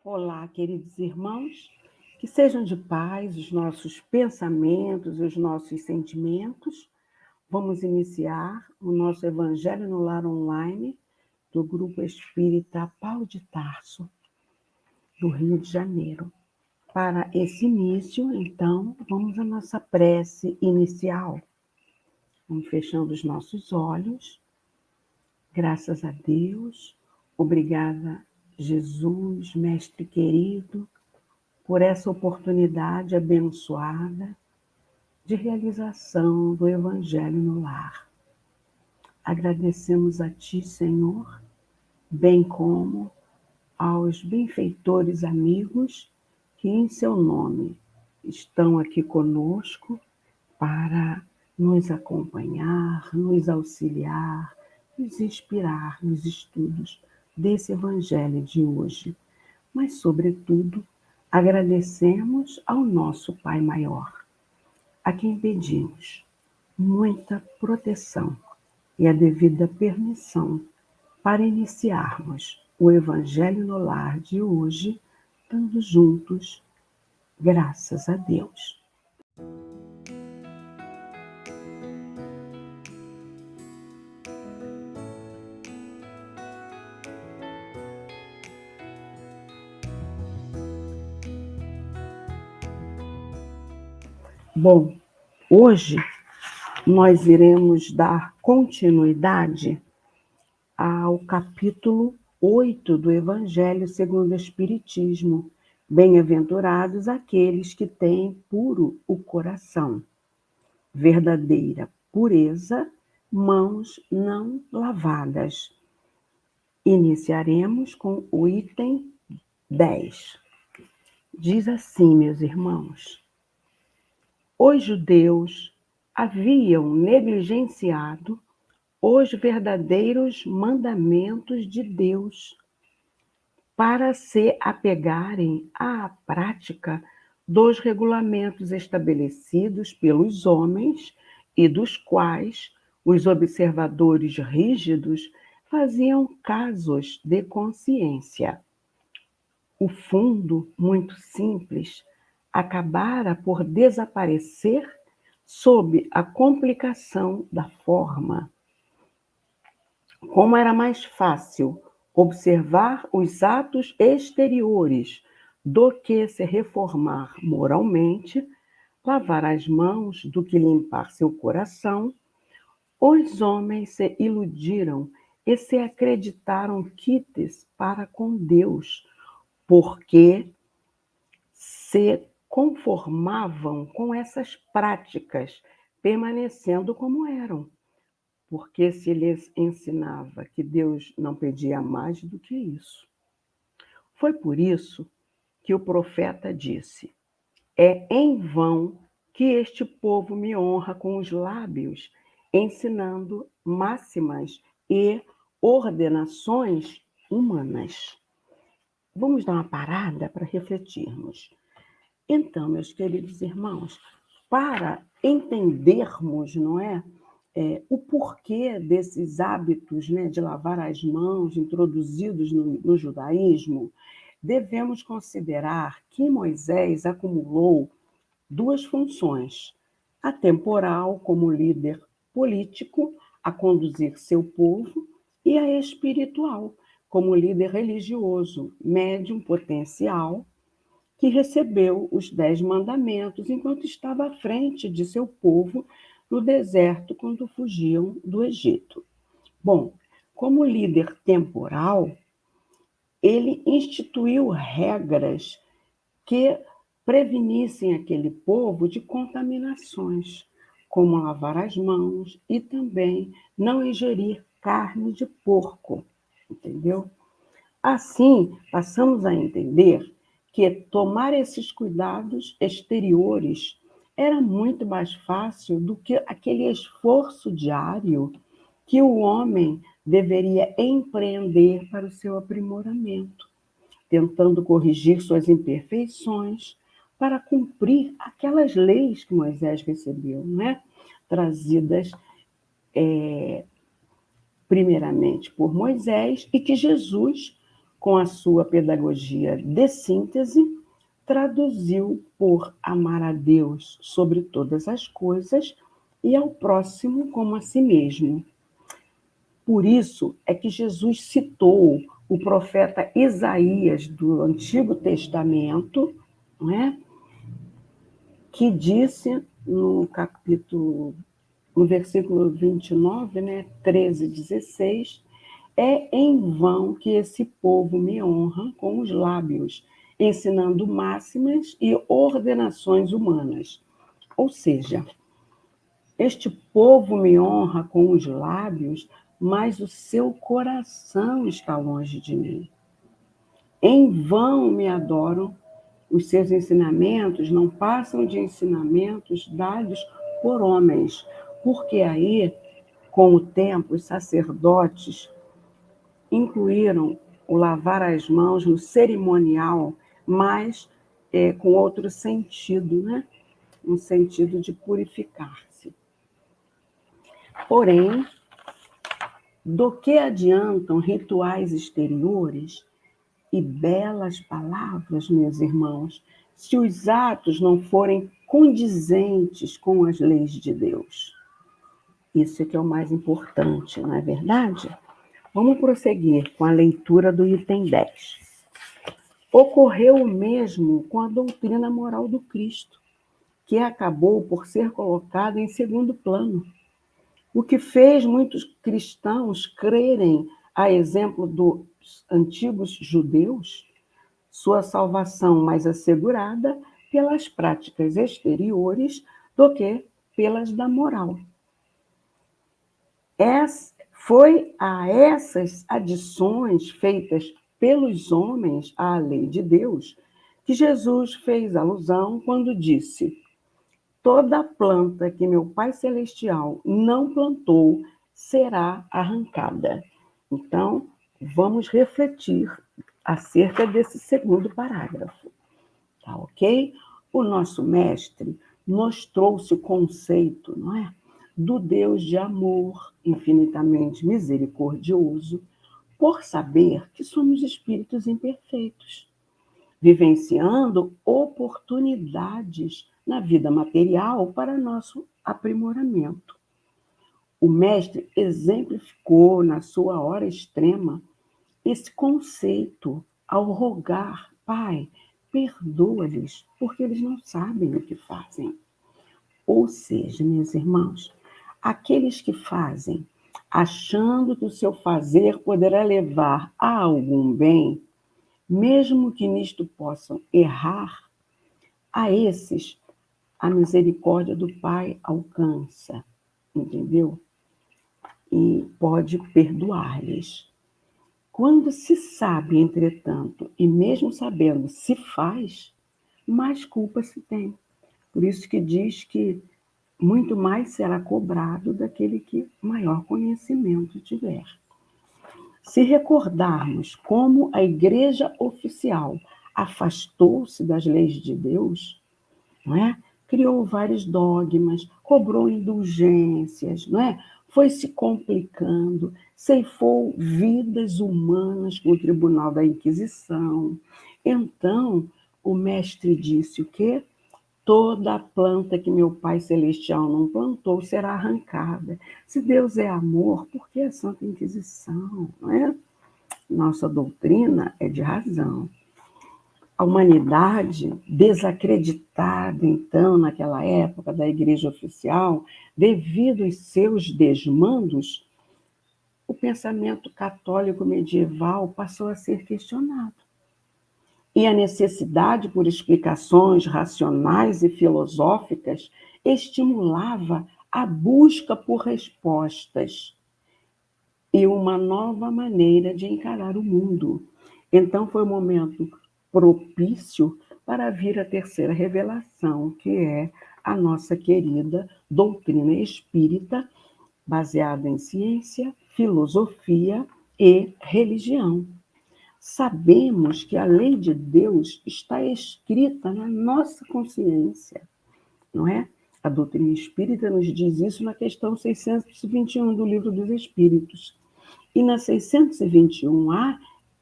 Olá, queridos irmãos, que sejam de paz os nossos pensamentos, os nossos sentimentos. Vamos iniciar o nosso Evangelho no Lar Online do Grupo Espírita Paulo de Tarso, do Rio de Janeiro. Para esse início, então, vamos à nossa prece inicial. Vamos fechando os nossos olhos. Graças a Deus, obrigada, Jesus, Mestre querido, por essa oportunidade abençoada de realização do Evangelho no lar. Agradecemos a Ti, Senhor, bem como aos benfeitores amigos que em Seu nome estão aqui conosco para nos acompanhar, nos auxiliar, nos inspirar nos estudos desse Evangelho de hoje. Mas, sobretudo, agradecemos ao nosso Pai Maior, a quem pedimos muita proteção e a devida permissão para iniciarmos o Evangelho no Lar de hoje, dando juntos graças a Deus. Bom, hoje nós iremos dar continuidade ao capítulo 8 do Evangelho segundo o Espiritismo. Bem-aventurados aqueles que têm puro o coração, verdadeira pureza, mãos não lavadas. Iniciaremos com o item 10. Diz assim, meus irmãos: os judeus haviam negligenciado os verdadeiros mandamentos de Deus para se apegarem à prática dos regulamentos estabelecidos pelos homens e dos quais os observadores rígidos faziam casos de consciência. O fundo, muito simples, acabara por desaparecer sob a complicação da forma. Como era mais fácil observar os atos exteriores do que se reformar moralmente, lavar as mãos do que limpar seu coração, os homens se iludiram e se acreditaram quites para com Deus, porque se conformavam com essas práticas, permanecendo como eram. Porque se lhes ensinava que Deus não pedia mais do que isso. Foi por isso que o profeta disse: é em vão que este povo me honra com os lábios, ensinando máximas e ordenações humanas. Vamos dar uma parada para refletirmos. Então, meus queridos irmãos, para entendermos, não é, o porquê desses hábitos, né, de lavar as mãos introduzidos no judaísmo, devemos considerar que Moisés acumulou duas funções: a temporal, como líder político, a conduzir seu povo, e a espiritual, como líder religioso, médium potencial, que recebeu os 10 mandamentos enquanto estava à frente de seu povo no deserto quando fugiam do Egito. Bom, como líder temporal, ele instituiu regras que prevenissem aquele povo de contaminações, como lavar as mãos e também não ingerir carne de porco, entendeu? Assim, passamos a entender que tomar esses cuidados exteriores era muito mais fácil do que aquele esforço diário que o homem deveria empreender para o seu aprimoramento, tentando corrigir suas imperfeições para cumprir aquelas leis que Moisés recebeu, né? Trazidas primeiramente por Moisés e que Jesus com a sua pedagogia de síntese, traduziu por amar a Deus sobre todas as coisas e ao próximo como a si mesmo. Por isso é que Jesus citou o profeta Isaías do Antigo Testamento, não é? Que disse no versículo 29, né, 13, 16, é em vão que esse povo me honra com os lábios, ensinando máximas e ordenações humanas. Ou seja, este povo me honra com os lábios, mas o seu coração está longe de mim. Em vão me adoram, os seus ensinamentos não passam de ensinamentos dados por homens, porque aí, com o tempo, os sacerdotes incluíram o lavar as mãos no cerimonial, mas com outro sentido, né? Um sentido de purificar-se. Porém, do que adiantam rituais exteriores e belas palavras, meus irmãos, se os atos não forem condizentes com as leis de Deus? Isso é que é o mais importante, não é verdade? Vamos prosseguir com a leitura do item 10. Ocorreu o mesmo com a doutrina moral do Cristo, que acabou por ser colocada em segundo plano. O que fez muitos cristãos crerem, a exemplo dos antigos judeus, sua salvação mais assegurada pelas práticas exteriores do que pelas da moral. Foi a essas adições feitas pelos homens à lei de Deus que Jesus fez alusão quando disse: toda planta que meu Pai Celestial não plantou será arrancada. Então, vamos refletir acerca desse segundo parágrafo, tá ok? O nosso mestre nos trouxe o conceito, não é? Do Deus de amor, infinitamente misericordioso, por saber que somos espíritos imperfeitos, vivenciando oportunidades na vida material para nosso aprimoramento. O mestre exemplificou na sua hora extrema esse conceito ao rogar: Pai, perdoa-lhes, porque eles não sabem o que fazem. Ou seja, meus irmãos, aqueles que fazem, achando que o seu fazer poderá levar a algum bem, mesmo que nisto possam errar, a esses a misericórdia do Pai alcança, entendeu? E pode perdoar-lhes. Quando se sabe, entretanto, e mesmo sabendo se faz, mais culpa se tem. Por isso que diz que muito mais será cobrado daquele que maior conhecimento tiver. Se recordarmos como a igreja oficial afastou-se das leis de Deus, não é? Criou vários dogmas, cobrou indulgências, não é? Foi se complicando, ceifou vidas humanas com o Tribunal da Inquisição. Então, o mestre disse o quê? Toda planta que meu Pai Celestial não plantou será arrancada. Se Deus é amor, por que a Santa Inquisição? Não é? Nossa doutrina é de razão. A humanidade, desacreditada, então, naquela época da Igreja Oficial, devido aos seus desmandos, o pensamento católico medieval passou a ser questionado. E a necessidade por explicações racionais e filosóficas estimulava a busca por respostas e uma nova maneira de encarar o mundo. Então, foi um momento propício para vir a terceira revelação, que é a nossa querida doutrina espírita, baseada em ciência, filosofia e religião. Sabemos que a lei de Deus está escrita na nossa consciência, não é? A doutrina espírita nos diz isso na questão 621 do Livro dos Espíritos. E na 621A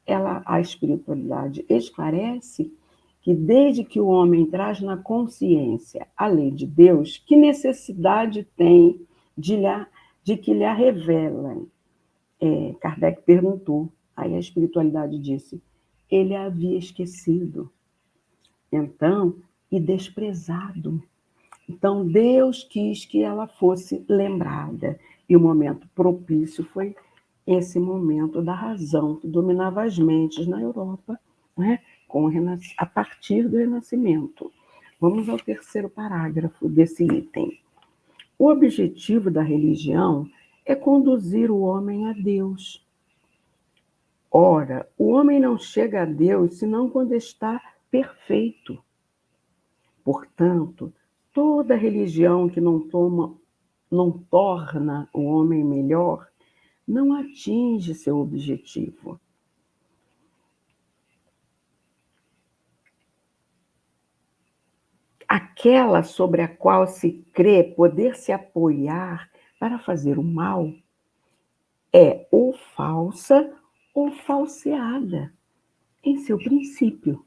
a espiritualidade esclarece que desde que o homem traz na consciência a lei de Deus, que necessidade tem de que lhe a revelem? Kardec perguntou, aí a espiritualidade disse, ele a havia esquecido, então, e desprezado. Então, Deus quis que ela fosse lembrada, e o momento propício foi esse momento da razão que dominava as mentes na Europa, né? A partir do Renascimento. Vamos ao terceiro parágrafo desse item. O objetivo da religião é conduzir o homem a Deus. Ora, o homem não chega a Deus senão quando está perfeito. Portanto, toda religião que não torna o homem melhor não atinge seu objetivo. Aquela sobre a qual se crê poder se apoiar para fazer o mal é ou falsa ou falseada em seu princípio.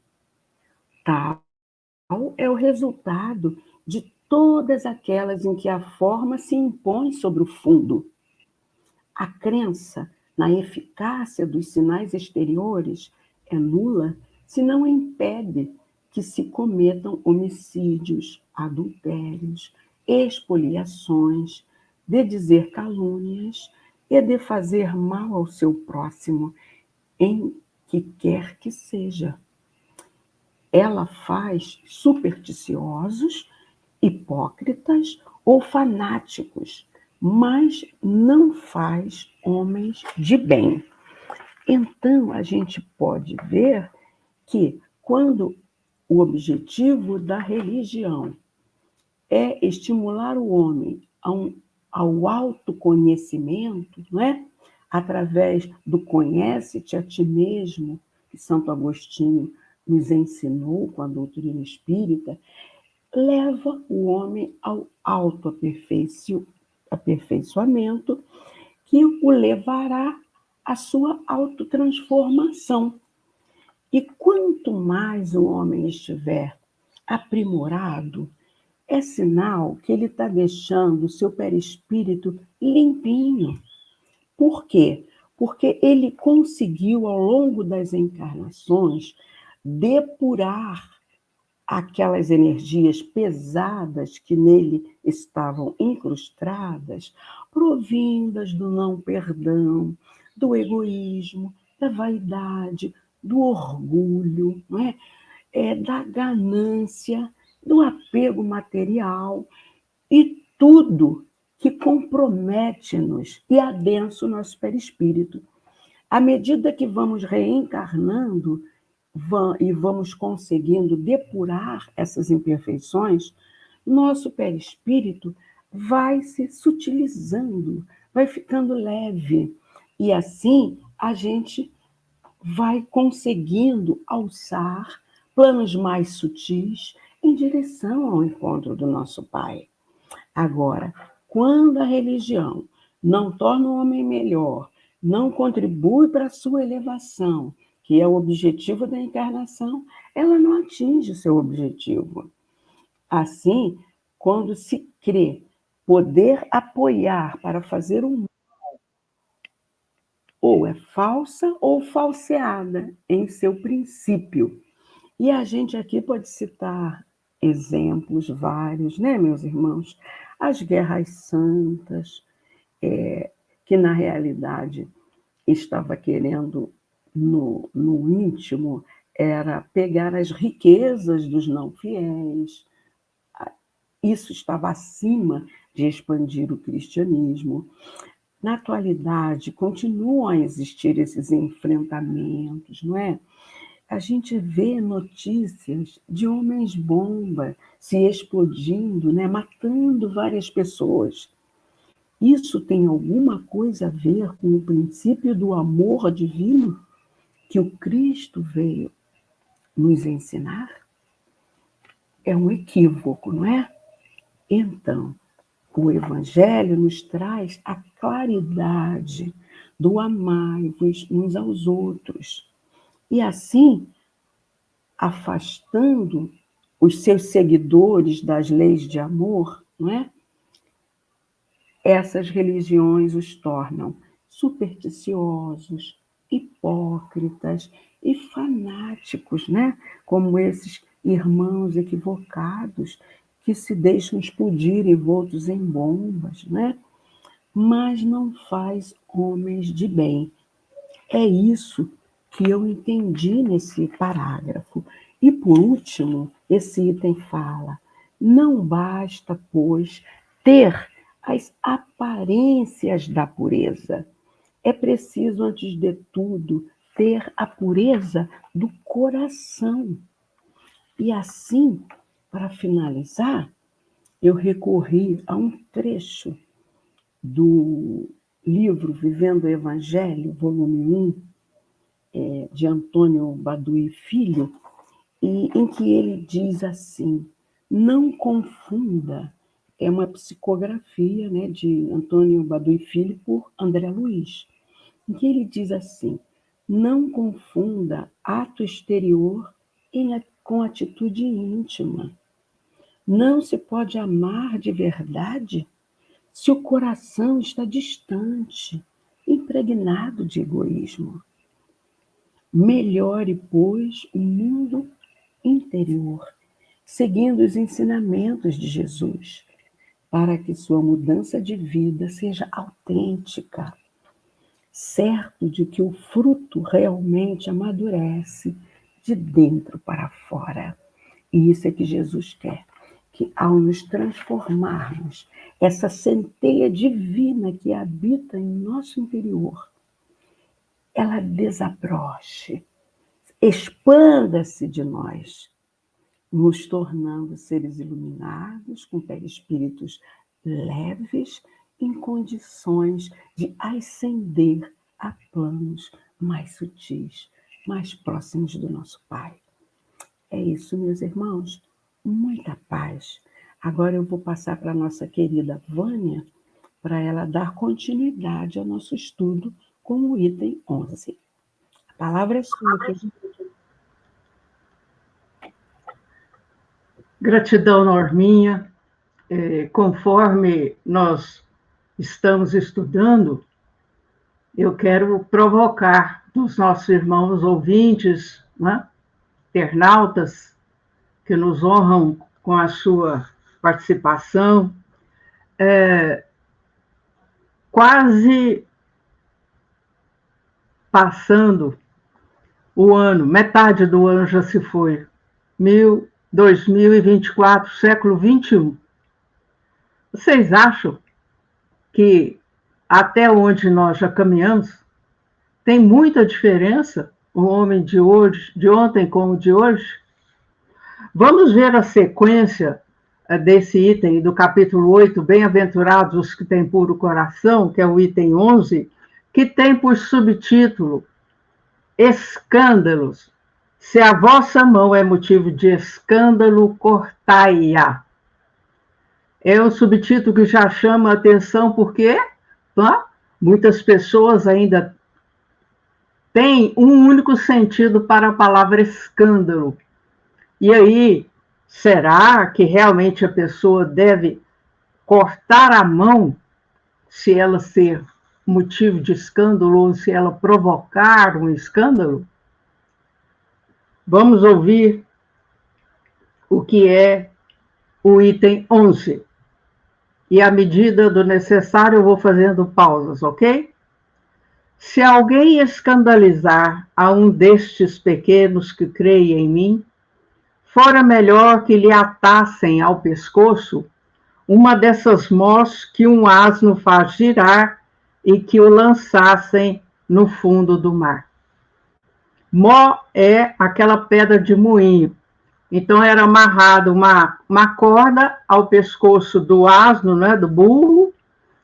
Tal é o resultado de todas aquelas em que a forma se impõe sobre o fundo. A crença na eficácia dos sinais exteriores é nula se não impede que se cometam homicídios, adultérios, expoliações, de dizer calúnias e de fazer mal ao seu próximo, em que quer que seja. Ela faz supersticiosos, hipócritas ou fanáticos, mas não faz homens de bem. Então, a gente pode ver que quando o objetivo da religião é estimular o homem ao autoconhecimento, não é? Através do conhece-te a ti mesmo, que Santo Agostinho nos ensinou com a doutrina espírita, leva o homem ao autoaperfeiçoamento, que o levará à sua autotransformação. E quanto mais o homem estiver aprimorado, é sinal que ele está deixando o seu perispírito limpinho. Por quê? Porque ele conseguiu, ao longo das encarnações, depurar aquelas energias pesadas que nele estavam incrustadas, provindas do não perdão, do egoísmo, da vaidade, do orgulho, não é? Da ganância, do apego material e tudo que compromete-nos e adensa o nosso perispírito. À medida que vamos reencarnando e vamos conseguindo depurar essas imperfeições, nosso perispírito vai se sutilizando, vai ficando leve. E assim a gente vai conseguindo alçar planos mais sutis em direção ao encontro do nosso Pai. Agora, quando a religião não torna o homem melhor, não contribui para a sua elevação, que é o objetivo da encarnação, ela não atinge o seu objetivo. Assim, quando se crê poder apoiar para fazer um mal, ou é falsa ou falseada em seu princípio. E a gente aqui pode citar exemplos vários, né, meus irmãos? As guerras santas, que na realidade estava querendo, no íntimo, era pegar as riquezas dos não fiéis. Isso estava acima de expandir o cristianismo. Na atualidade, continuam a existir esses enfrentamentos, não é? A gente vê notícias de homens-bomba se explodindo, né? Matando várias pessoas. Isso tem alguma coisa a ver com o princípio do amor divino que o Cristo veio nos ensinar? É um equívoco, não é? Então, o Evangelho nos traz a claridade do amai-vos uns aos outros. e assim afastando os seus seguidores das leis de amor, não é? Essas religiões os tornam supersticiosos, hipócritas e fanáticos, né? Como esses irmãos equivocados que se deixam explodir envoltos em bombas, né? Mas não faz homens de bem. É isso que eu entendi nesse parágrafo. E, por último, esse item fala: não basta, pois, ter as aparências da pureza. É preciso, antes de tudo, ter a pureza do coração. E assim, para finalizar, eu recorri a um trecho do livro Vivendo o Evangelho, volume 1, de Antônio Baduy Filho, em que ele diz assim: não confunda, é uma psicografia, né, de Antônio Baduy Filho por André Luiz, em que ele diz assim: não confunda ato exterior com atitude íntima. Não se pode amar de verdade se o coração está distante, impregnado de egoísmo. Melhore, pois, o mundo interior, seguindo os ensinamentos de Jesus, para que sua mudança de vida seja autêntica, certo de que o fruto realmente amadurece de dentro para fora. E isso é que Jesus quer, que ao nos transformarmos, essa centelha divina que habita em nosso interior, ela desabroche, expanda-se de nós, nos tornando seres iluminados, com perispíritos leves, em condições de ascender a planos mais sutis, mais próximos do nosso Pai. É isso, meus irmãos. Muita paz. Agora eu vou passar para a nossa querida Vânia, para ela dar continuidade ao nosso estudo com o item 11. A palavra é sua, querida. Gratidão, Norminha. Conforme nós estamos estudando, eu quero provocar dos nossos irmãos ouvintes, né, internautas, que nos honram com a sua participação, quase passando o ano, metade do ano já se foi, 2024, século 21. Vocês acham que até onde nós já caminhamos tem muita diferença o homem de hoje, de ontem com o de hoje? Vamos ver a sequência desse item do capítulo 8, Bem-aventurados os que têm puro coração, que é o item 11, que tem por subtítulo Escândalos. Se a vossa mão é motivo de escândalo, cortai-a. É um subtítulo que já chama a atenção porque muitas pessoas ainda têm um único sentido para a palavra escândalo. E aí, será que realmente a pessoa deve cortar a mão se ela ser motivo de escândalo ou se ela provocar um escândalo? Vamos ouvir o que é o item 11. E à medida do necessário eu vou fazendo pausas, ok? Se alguém escandalizar a um destes pequenos que creem em mim, fora melhor que lhe atassem ao pescoço uma dessas mós que um asno faz girar e que o lançassem no fundo do mar. Mó é aquela pedra de moinho. Então era amarrado uma corda ao pescoço do asno, né, do burro,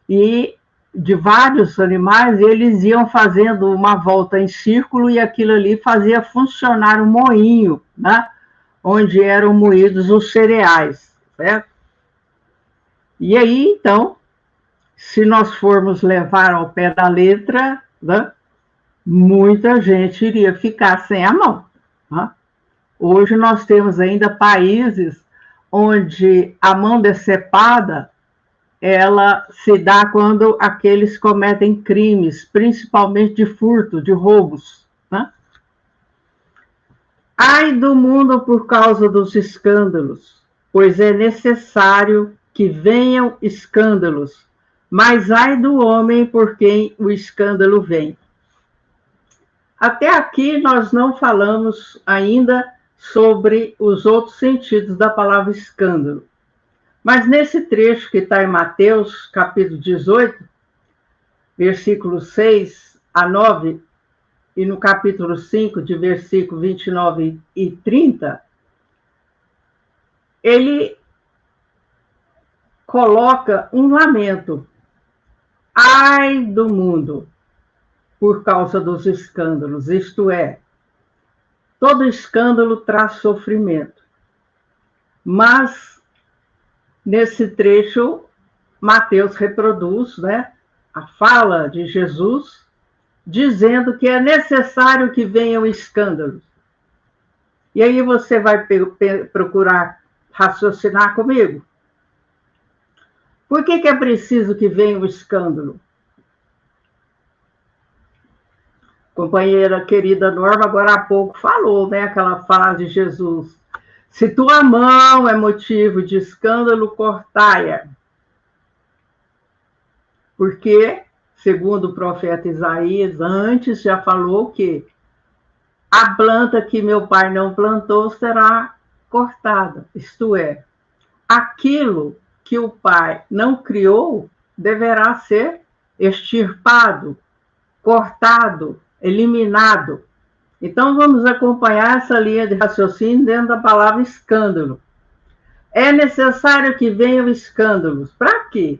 e de vários animais, eles iam fazendo uma volta em círculo e aquilo ali fazia funcionar um moinho, né, onde eram moídos os cereais, certo? E aí, então, se nós formos levar ao pé da letra, né, muita gente iria ficar sem a mão. Né? Hoje nós temos ainda países onde a mão decepada ela se dá quando aqueles cometem crimes, principalmente de furto, de roubos. Né? Ai do mundo por causa dos escândalos, pois é necessário que venham escândalos, mas ai do homem por quem o escândalo vem. Até aqui nós não falamos ainda sobre os outros sentidos da palavra escândalo. Mas nesse trecho que está em Mateus, capítulo 18, versículos 6 a 9, e no capítulo 5, de versículo 29 e 30, ele coloca um lamento. Ai do mundo, por causa dos escândalos, isto é, todo escândalo traz sofrimento. Mas nesse trecho, Mateus reproduz, né, a fala de Jesus, dizendo que é necessário que venham escândalos. E aí você vai procurar raciocinar comigo. Por que é preciso que venha o escândalo? Companheira querida Norma, agora há pouco falou, né, aquela frase de Jesus. Se tua mão é motivo de escândalo, cortai-a. Porque, segundo o profeta Isaías, antes já falou que a planta que meu pai não plantou será cortada. Isto é, aquilo que o pai não criou deverá ser extirpado, cortado, eliminado. Então, vamos acompanhar essa linha de raciocínio dentro da palavra escândalo. É necessário que venham escândalos. Para quê?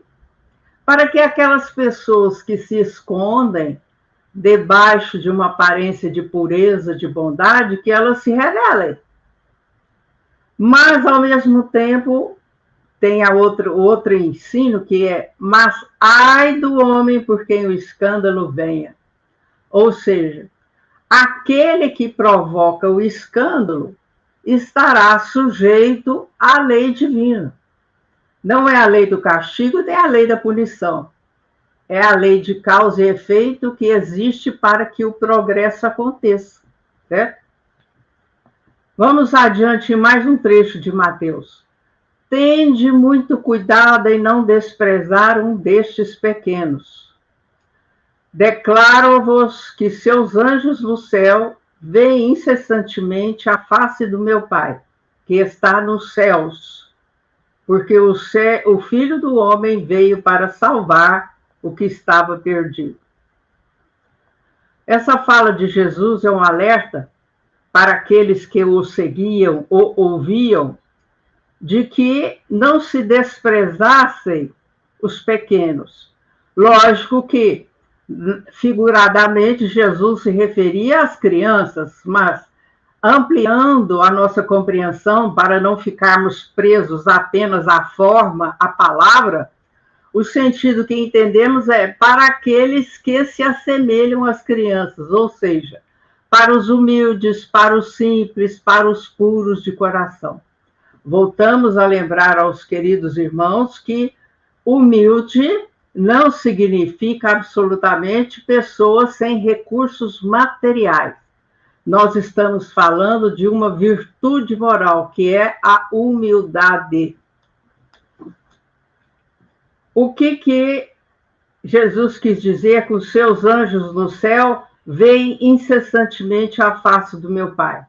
Para que aquelas pessoas que se escondem debaixo de uma aparência de pureza, de bondade, que elas se revelem. Mas, ao mesmo tempo, tem outro ensino que é, mas ai do homem por quem o escândalo venha. Ou seja, aquele que provoca o escândalo estará sujeito à lei divina. Não é a lei do castigo, nem a lei da punição. É a lei de causa e efeito que existe para que o progresso aconteça. Certo? Vamos adiante em mais um trecho de Mateus. Tende muito cuidado em não desprezar um destes pequenos. Declaro-vos que seus anjos no céu veem incessantemente a face do meu Pai, que está nos céus, porque o Filho do Homem veio para salvar o que estava perdido. Essa fala de Jesus é um alerta para aqueles que o seguiam ou ouviam, de que não se desprezassem os pequenos. Lógico que, figuradamente, Jesus se referia às crianças, mas ampliando a nossa compreensão para não ficarmos presos apenas à forma, à palavra, o sentido que entendemos é para aqueles que se assemelham às crianças, ou seja, para os humildes, para os simples, para os puros de coração. Voltamos a lembrar aos queridos irmãos que humilde não significa absolutamente pessoas sem recursos materiais. Nós estamos falando de uma virtude moral, que é a humildade. O que Jesus quis dizer com seus anjos no céu veem incessantemente a face do meu Pai?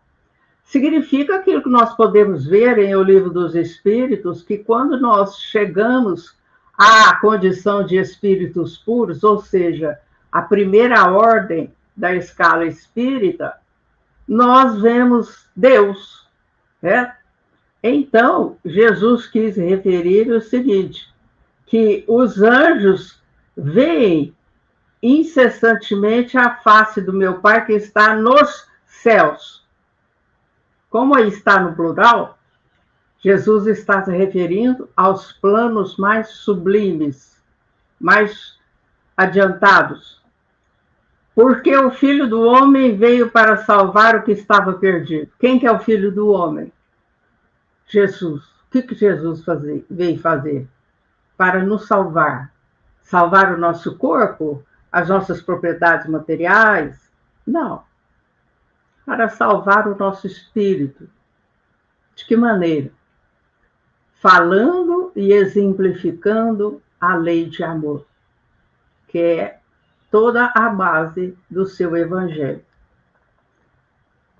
Significa aquilo que nós podemos ver em O Livro dos Espíritos, que quando nós chegamos à condição de espíritos puros, ou seja, a primeira ordem da escala espírita, nós vemos Deus. Né? Então, Jesus quis referir o seguinte, que os anjos veem incessantemente a face do meu Pai que está nos céus. Como aí está no plural, Jesus está se referindo aos planos mais sublimes, mais adiantados. Porque o Filho do Homem veio para salvar o que estava perdido. Quem que é o Filho do Homem? Jesus. O que Jesus veio fazer? Para nos salvar. Salvar o nosso corpo? As nossas propriedades materiais? Não. Para salvar o nosso espírito. De que maneira? Falando e exemplificando a lei de amor, que é toda a base do seu evangelho.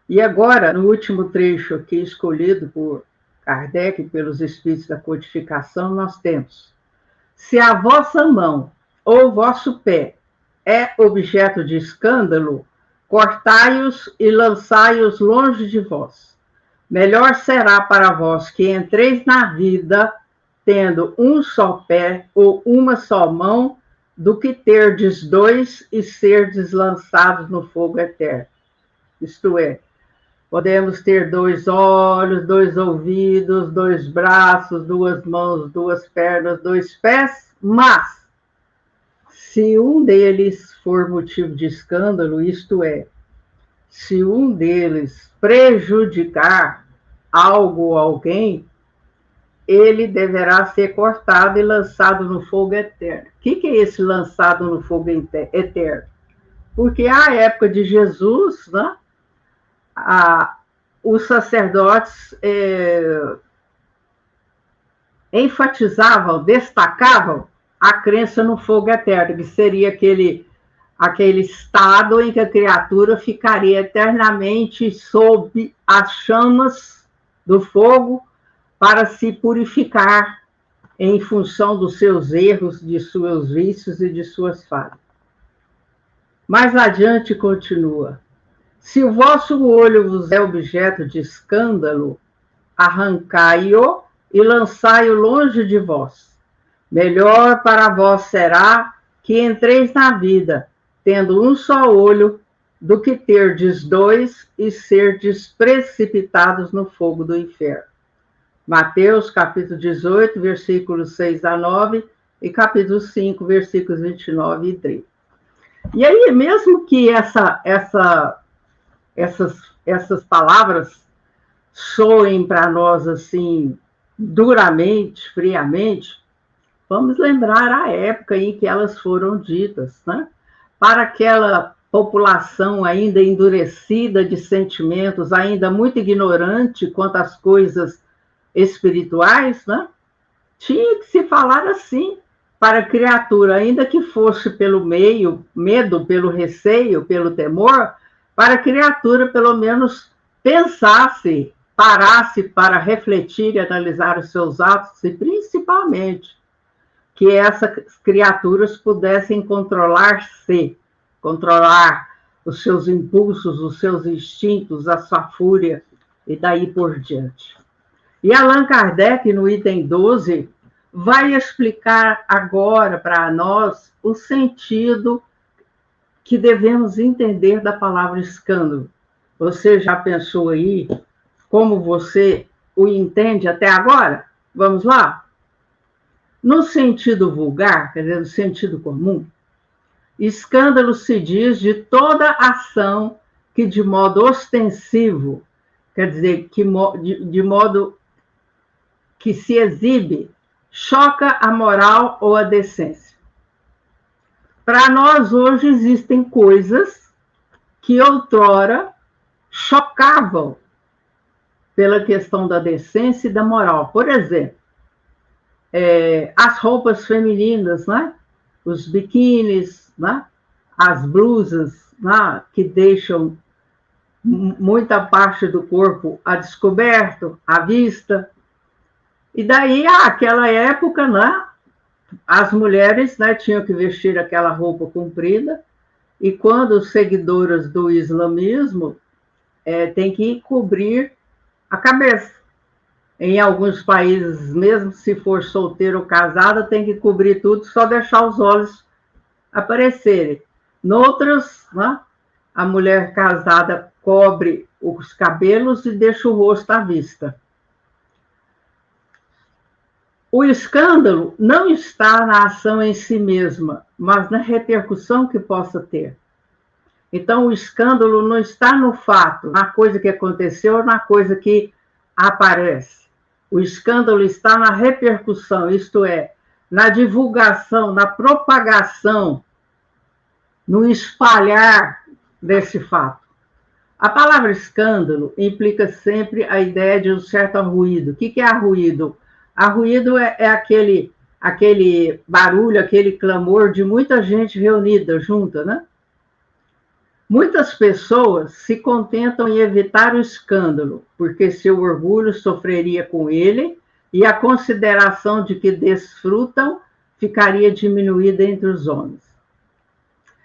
E agora, no último trecho aqui escolhido por Kardec, pelos Espíritos da Codificação, nós temos: se a vossa mão ou vosso pé é objeto de escândalo, cortai-os e lançai-os longe de vós. Melhor será para vós que entreis na vida tendo um só pé ou uma só mão, do que terdes dois e serdes lançados no fogo eterno. Isto é, podemos ter 2 olhos, 2 ouvidos, 2 braços, 2 mãos, 2 pernas, 2 pés, mas se um deles for motivo de escândalo, isto é, se um deles prejudicar algo ou alguém, ele deverá ser cortado e lançado no fogo eterno. O que é esse lançado no fogo eterno? Porque à época de Jesus, né, os sacerdotes enfatizavam, destacavam a crença no fogo eterno, que seria aquele estado em que a criatura ficaria eternamente sob as chamas do fogo para se purificar em função dos seus erros, de seus vícios e de suas falhas. Mais adiante continua: se o vosso olho vos é objeto de escândalo, arrancai-o e lançai-o longe de vós. Melhor para vós será que entreis na vida, tendo um só olho, do que terdes 2 e serdes precipitados no fogo do inferno. Mateus, capítulo 18, versículos 6 a 9, e capítulo 5, versículos 29 e 30. E aí, mesmo que essas palavras soem para nós assim, duramente, friamente, vamos lembrar a época em que elas foram ditas, né? Para aquela população ainda endurecida de sentimentos, ainda muito ignorante quanto às coisas espirituais, né? Tinha que se falar assim para a criatura, ainda que fosse pelo medo, pelo receio, pelo temor, para a criatura pelo menos pensasse, parasse para refletir e analisar os seus atos e principalmente que essas criaturas pudessem controlar-se, controlar os seus impulsos, os seus instintos, a sua fúria e daí por diante. E Allan Kardec, no item 12, vai explicar agora para nós o sentido que devemos entender da palavra escândalo. Você já pensou aí como você o entende até agora? Vamos lá? No sentido vulgar, quer dizer, no sentido comum, escândalo se diz de toda ação que de modo ostensivo, quer dizer, que de modo que se exibe, choca a moral ou a decência. Para nós, hoje, existem coisas que outrora chocavam pela questão da decência e da moral. Por exemplo, as roupas femininas, né? Os biquínis, né? As blusas, né? Que deixam muita parte do corpo a descoberto, à vista. E daí, aquela época, né, as mulheres, né, tinham que vestir aquela roupa comprida, e quando seguidoras do islamismo, tem que cobrir a cabeça. Em alguns países, mesmo se for solteira ou casada, tem que cobrir tudo, só deixar os olhos aparecerem. Noutras, né, a mulher casada cobre os cabelos e deixa o rosto à vista. O escândalo não está na ação em si mesma, mas na repercussão que possa ter. Então, o escândalo não está no fato, na coisa que aconteceu, na coisa que aparece. O escândalo está na repercussão, isto é, na divulgação, na propagação, no espalhar desse fato. A palavra escândalo implica sempre a ideia de um certo arruído. O que é arruído? Arruído é aquele barulho, aquele clamor de muita gente reunida junta, né? Muitas pessoas se contentam em evitar o escândalo, porque seu orgulho sofreria com ele e a consideração de que desfrutam ficaria diminuída entre os homens.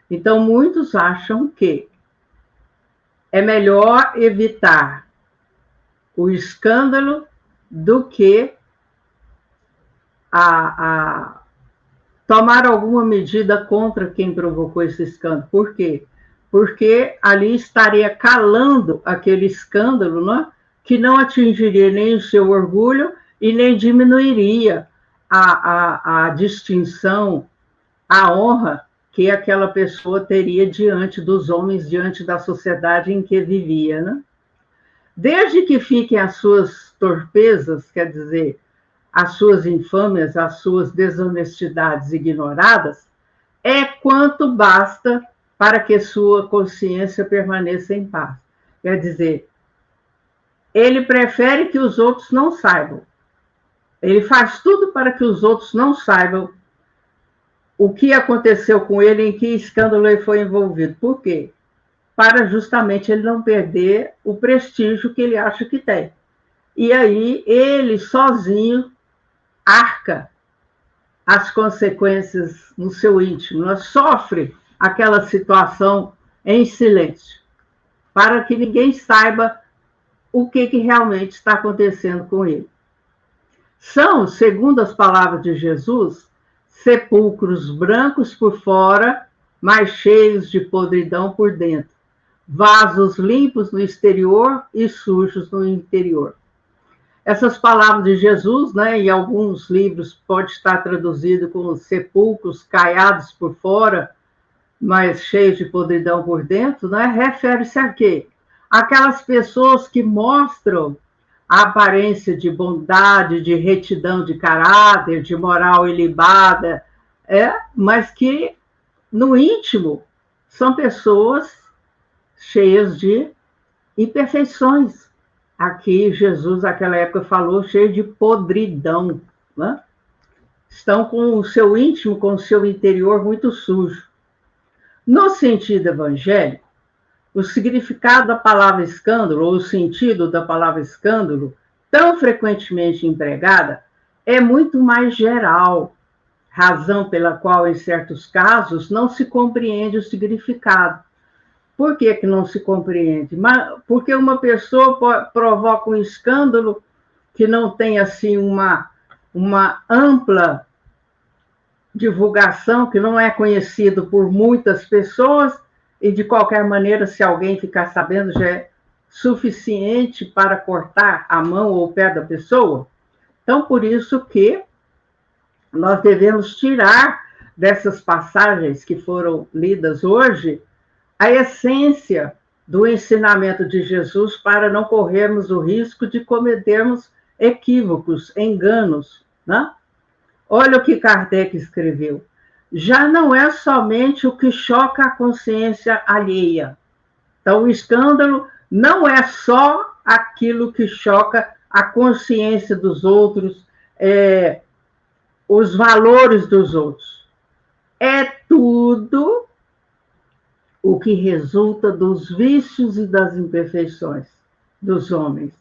Então, muitos acham que é melhor evitar o escândalo do que tomar alguma medida contra quem provocou esse escândalo. Por quê? Porque ali estaria calando aquele escândalo, né, que não atingiria nem o seu orgulho e nem diminuiria a distinção, a honra que aquela pessoa teria diante dos homens, diante da sociedade em que vivia, né? Desde que fiquem as suas torpezas, quer dizer, as suas infâmias, as suas desonestidades ignoradas, é quanto basta para que sua consciência permaneça em paz. Quer dizer, ele prefere que os outros não saibam. Ele faz tudo para que os outros não saibam o que aconteceu com ele, em que escândalo ele foi envolvido. Por quê? Para justamente ele não perder o prestígio que ele acha que tem. E aí ele sozinho arca as consequências no seu íntimo, né? Sofre aquela situação em silêncio, para que ninguém saiba o que realmente está acontecendo com ele. São, segundo as palavras de Jesus, sepulcros brancos por fora, mas cheios de podridão por dentro, vasos limpos no exterior e sujos no interior. Essas palavras de Jesus, né, em alguns livros pode estar traduzido como sepulcros caiados por fora, mas cheios de podridão por dentro, né, refere-se a quê? Aquelas pessoas que mostram a aparência de bondade, de retidão de caráter, de moral ilibada, mas que no íntimo são pessoas cheias de imperfeições. Aqui Jesus, naquela época, falou cheio de podridão, né? Estão com o seu íntimo, com o seu interior muito sujo. No sentido evangélico, o significado da palavra escândalo, ou o sentido da palavra escândalo, tão frequentemente empregada, é muito mais geral, razão pela qual, em certos casos, não se compreende o significado. Por que não se compreende? Porque uma pessoa provoca um escândalo que não tem assim uma ampla divulgação, que não é conhecido por muitas pessoas, e de qualquer maneira, se alguém ficar sabendo, já é suficiente para cortar a mão ou o pé da pessoa. Então, por isso que nós devemos tirar dessas passagens que foram lidas hoje a essência do ensinamento de Jesus para não corrermos o risco de cometermos equívocos, enganos, né? Olha o que Kardec escreveu. Já não é somente o que choca a consciência alheia. Então, o escândalo não é só aquilo que choca a consciência dos outros, os valores dos outros. É tudo o que resulta dos vícios e das imperfeições dos homens.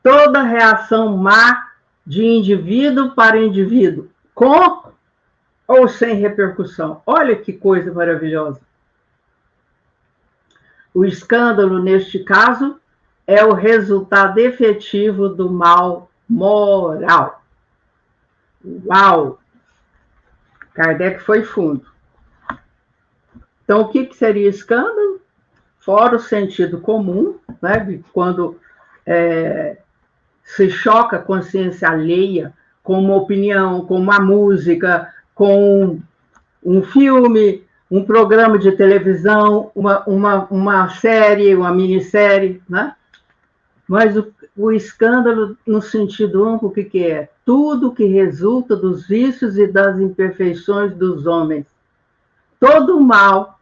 Toda reação má de indivíduo para indivíduo, com ou sem repercussão. Olha que coisa maravilhosa. O escândalo, neste caso, é o resultado efetivo do mal moral. Uau! Kardec foi fundo. Então, o que seria escândalo? Fora o sentido comum, né, de quando se choca a consciência alheia com uma opinião, com uma música, com um filme, um programa de televisão, uma série, uma minissérie, né? Mas o escândalo, no sentido amplo, o que é? Tudo que resulta dos vícios e das imperfeições dos homens. Todo o mal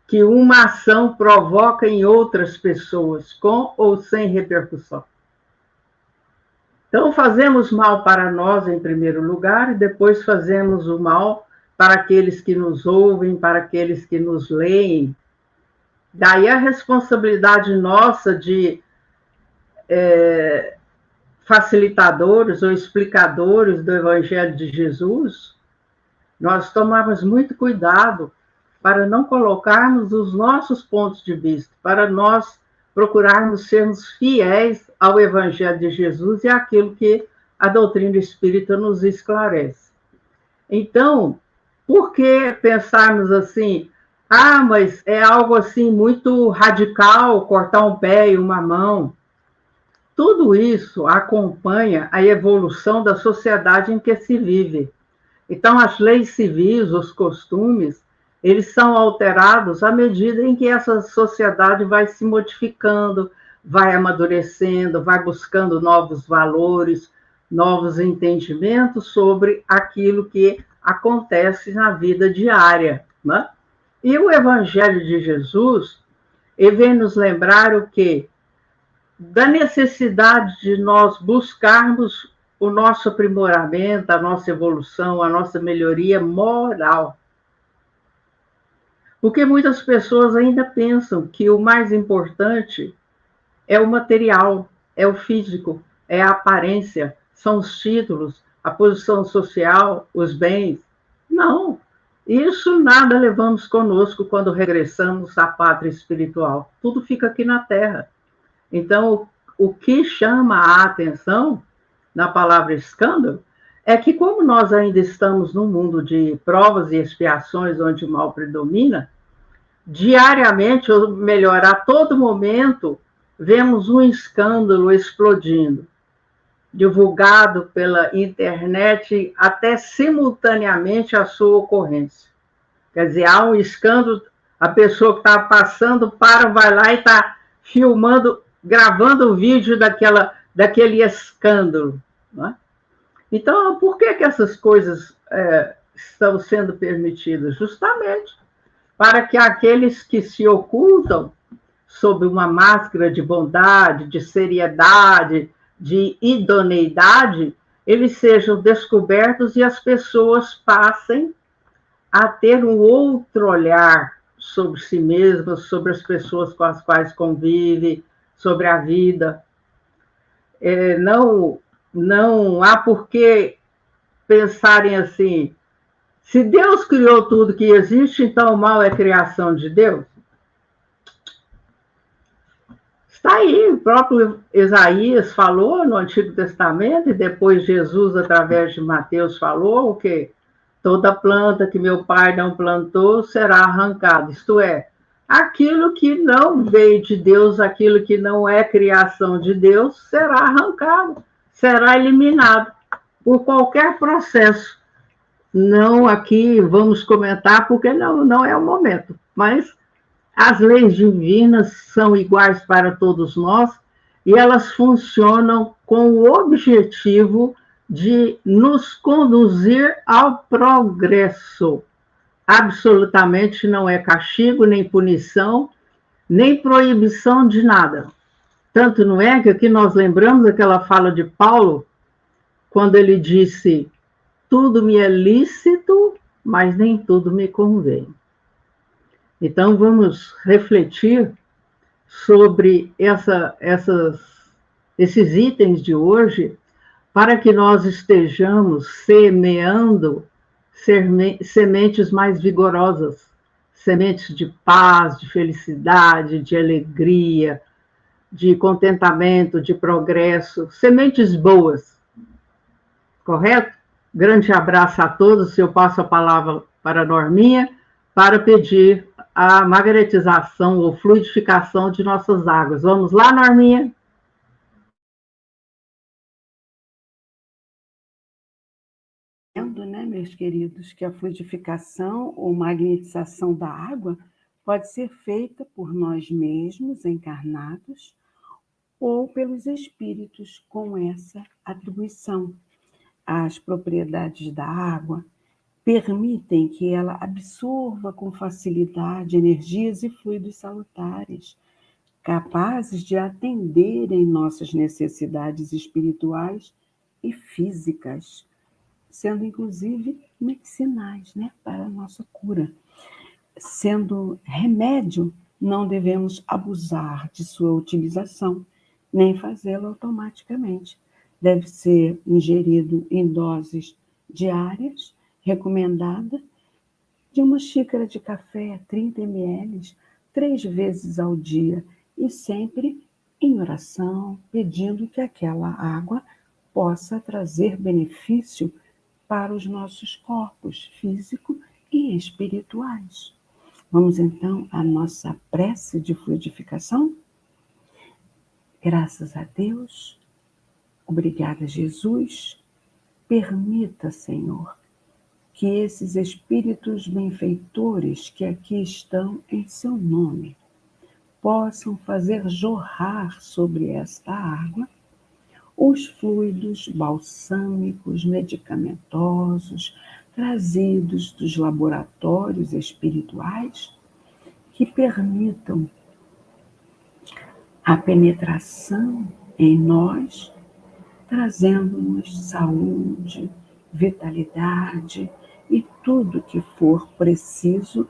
que uma ação provoca em outras pessoas, com ou sem repercussão. Então, fazemos mal para nós, em primeiro lugar, e depois fazemos o mal para aqueles que nos ouvem, para aqueles que nos leem. Daí a responsabilidade nossa de facilitadores ou explicadores do Evangelho de Jesus, nós tomamos muito cuidado para não colocarmos os nossos pontos de vista, para nós procurarmos sermos fiéis ao Evangelho de Jesus e àquilo que a doutrina espírita nos esclarece. Então, por que pensarmos assim, mas é algo assim muito radical, cortar um pé e uma mão? Tudo isso acompanha a evolução da sociedade em que se vive. Então, as leis civis, os costumes, eles são alterados à medida em que essa sociedade vai se modificando, vai amadurecendo, vai buscando novos valores, novos entendimentos sobre aquilo que acontece na vida diária, né? E o Evangelho de Jesus, ele vem nos lembrar o quê? Da necessidade de nós buscarmos o nosso aprimoramento, a nossa evolução, a nossa melhoria moral. Porque muitas pessoas ainda pensam que o mais importante é o material, é o físico, é a aparência, são os títulos, a posição social, os bens. Não, isso nada levamos conosco quando regressamos à pátria espiritual. Tudo fica aqui na Terra. Então, o que chama a atenção na palavra escândalo é que, como nós ainda estamos num mundo de provas e expiações onde o mal predomina, diariamente, ou melhor, a todo momento, vemos um escândalo explodindo, divulgado pela internet até simultaneamente a sua ocorrência. Quer dizer, há um escândalo, a pessoa que está passando vai lá e está filmando, gravando o vídeo daquele escândalo. Né? Então, por que essas coisas estão sendo permitidas? Justamente para que aqueles que se ocultam sob uma máscara de bondade, de seriedade, de idoneidade, eles sejam descobertos e as pessoas passem a ter um outro olhar sobre si mesmas, sobre as pessoas com as quais convive, sobre a vida. Não há por que pensarem assim, se Deus criou tudo que existe, então o mal é criação de Deus? Está aí, o próprio Isaías falou no Antigo Testamento, e depois Jesus, através de Mateus, falou o quê? Toda planta que meu pai não plantou será arrancada. Isto é, aquilo que não veio de Deus, aquilo que não é criação de Deus, será arrancado, será eliminado por qualquer processo. Não aqui vamos comentar, porque não é o momento, mas as leis divinas são iguais para todos nós e elas funcionam com o objetivo de nos conduzir ao progresso. Absolutamente não é castigo, nem punição, nem proibição de nada. Tanto não é que aqui nós lembramos aquela fala de Paulo, quando ele disse, tudo me é lícito, mas nem tudo me convém. Então, vamos refletir sobre esses itens de hoje, para que nós estejamos semeando sementes mais vigorosas, sementes de paz, de felicidade, de alegria, de contentamento, de progresso, sementes boas. Correto? Grande abraço a todos. Eu passo a palavra para a Norminha para pedir a magnetização ou fluidificação de nossas águas. Vamos lá, Norminha? Né, meus queridos, que a fluidificação ou magnetização da água pode ser feita por nós mesmos, encarnados, ou pelos espíritos com essa atribuição. As propriedades da água permitem que ela absorva com facilidade energias e fluidos salutares, capazes de atenderem nossas necessidades espirituais e físicas, sendo inclusive medicinais, né, para a nossa cura. Sendo remédio, não devemos abusar de sua utilização, nem fazê-lo automaticamente. Deve ser ingerido em doses diárias, recomendada, de uma xícara de café, 30 ml, 3 vezes ao dia, e sempre em oração, pedindo que aquela água possa trazer benefício para os nossos corpos físico e espirituais. Vamos então à nossa prece de fluidificação? Graças a Deus, obrigada, Jesus. Permita, Senhor, que esses espíritos benfeitores que aqui estão em seu nome possam fazer jorrar sobre esta água os fluidos balsâmicos, medicamentosos, trazidos dos laboratórios espirituais, que permitam a penetração em nós, trazendo-nos saúde, vitalidade e tudo que for preciso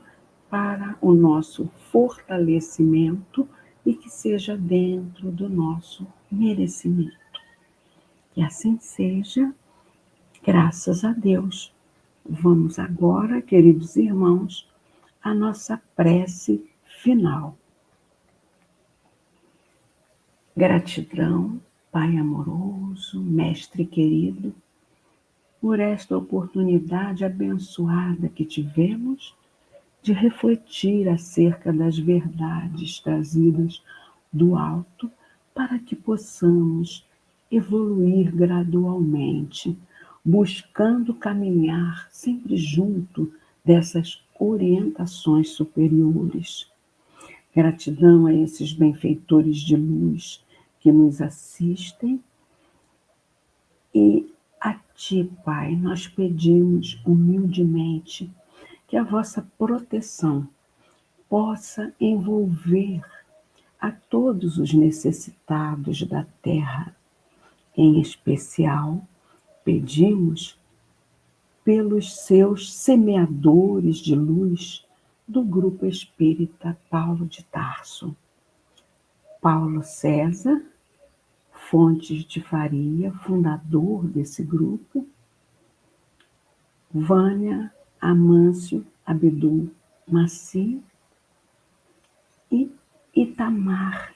para o nosso fortalecimento e que seja dentro do nosso merecimento. Que assim seja, graças a Deus. Vamos agora, queridos irmãos, à nossa prece final. Gratidão, Pai amoroso, Mestre querido, por esta oportunidade abençoada que tivemos de refletir acerca das verdades trazidas do alto, para que possamos evoluir gradualmente, buscando caminhar sempre junto dessas orientações superiores. Gratidão a esses benfeitores de luz que nos assistem, e a Ti, Pai, nós pedimos humildemente que a vossa proteção possa envolver a todos os necessitados da terra. Em especial, pedimos pelos seus semeadores de luz do Grupo Espírita Paulo de Tarso. Paulo César Fontes de Faria, fundador desse grupo, Vânia Amâncio Abdul Maci e Itamar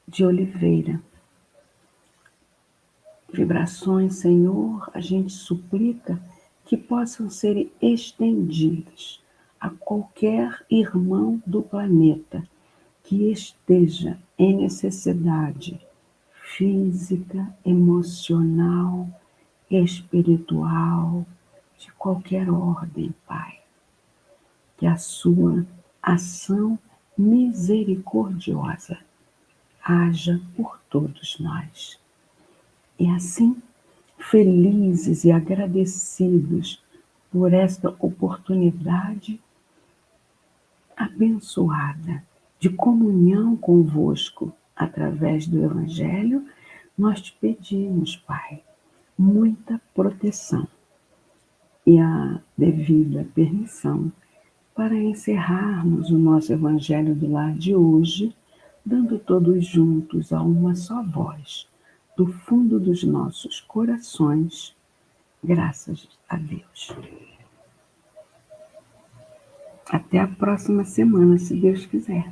de Oliveira. Vibrações, Senhor, a gente suplica que possam ser estendidas a qualquer irmão do planeta que esteja em necessidade física, emocional, espiritual, de qualquer ordem, Pai. Que a sua ação misericordiosa haja por todos nós. E assim, felizes e agradecidos por esta oportunidade abençoada de comunhão convosco através do Evangelho, nós te pedimos, Pai, muita proteção e a devida permissão para encerrarmos o nosso Evangelho do Lar de hoje, dando todos juntos a uma só voz, do fundo dos nossos corações, graças a Deus. Até a próxima semana, se Deus quiser.